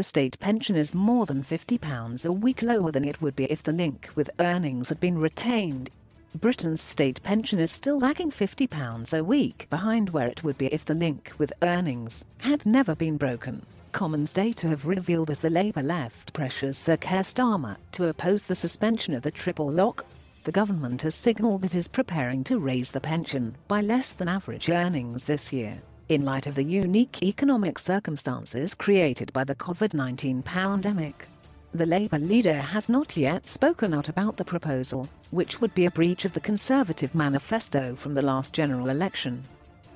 The state pension is more than £50 a week lower than it would be if the link with earnings had been retained. Britain's state pension is still lagging £50 a week behind where it would be if the link with earnings had never been broken, Commons data have revealed as the Labour left pressures Sir Keir Starmer to oppose the suspension of the triple lock. The government has signalled it is preparing to raise the pension by less than average earnings this year, in light of the unique economic circumstances created by the COVID-19 pandemic. The Labour leader has not yet spoken out about the proposal, which would be a breach of the Conservative manifesto from the last general election.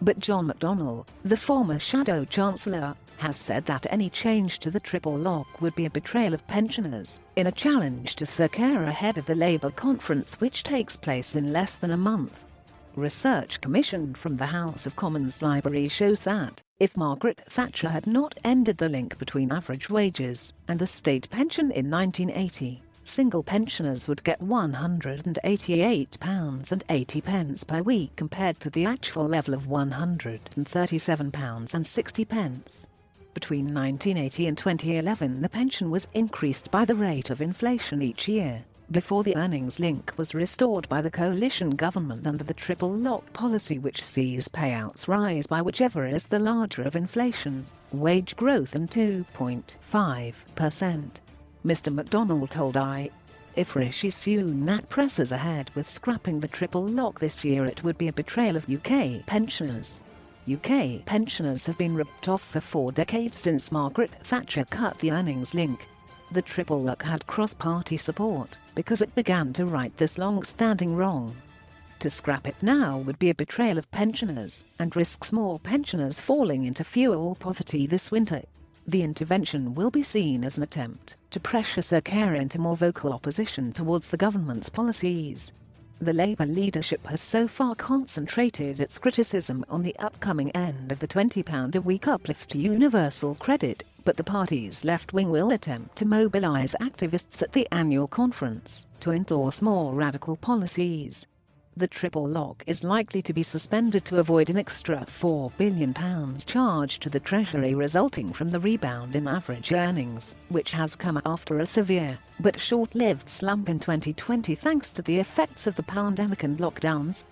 But John McDonnell, the former Shadow Chancellor, has said that any change to the triple lock would be a betrayal of pensioners, in a challenge to Sir Keir ahead of the Labour conference which takes place in less than a month. Research commissioned from the House of Commons Library shows that, if Margaret Thatcher had not ended the link between average wages and the state pension in 1980, single pensioners would get £188.80 per week compared to the actual level of £137.60. Between 1980 and 2011, the pension was increased by the rate of inflation each year, before the earnings link was restored by the coalition government under the triple lock policy, which sees payouts rise by whichever is the larger of inflation, wage growth and 2.5%. Mr. McDonnell told if Rishi Sunak presses ahead with scrapping the triple lock this year, it would be a betrayal of UK pensioners. UK pensioners have been ripped off for 4 decades since Margaret Thatcher cut the earnings link. The triple lock had cross-party support because it began to right this long-standing wrong. To scrap it now would be a betrayal of pensioners and risks more pensioners falling into fuel poverty this winter. The intervention will be seen as an attempt to pressure Sir Keir into more vocal opposition towards the government's policies. The Labour leadership has so far concentrated its criticism on the upcoming end of the £20 a week uplift to universal credit, but the party's left wing will attempt to mobilise activists at the annual conference to endorse more radical policies. The triple lock is likely to be suspended to avoid an extra £4 billion charge to the Treasury resulting from the rebound in average earnings, which has come after a severe but short-lived slump in 2020 thanks to the effects of the pandemic and lockdowns.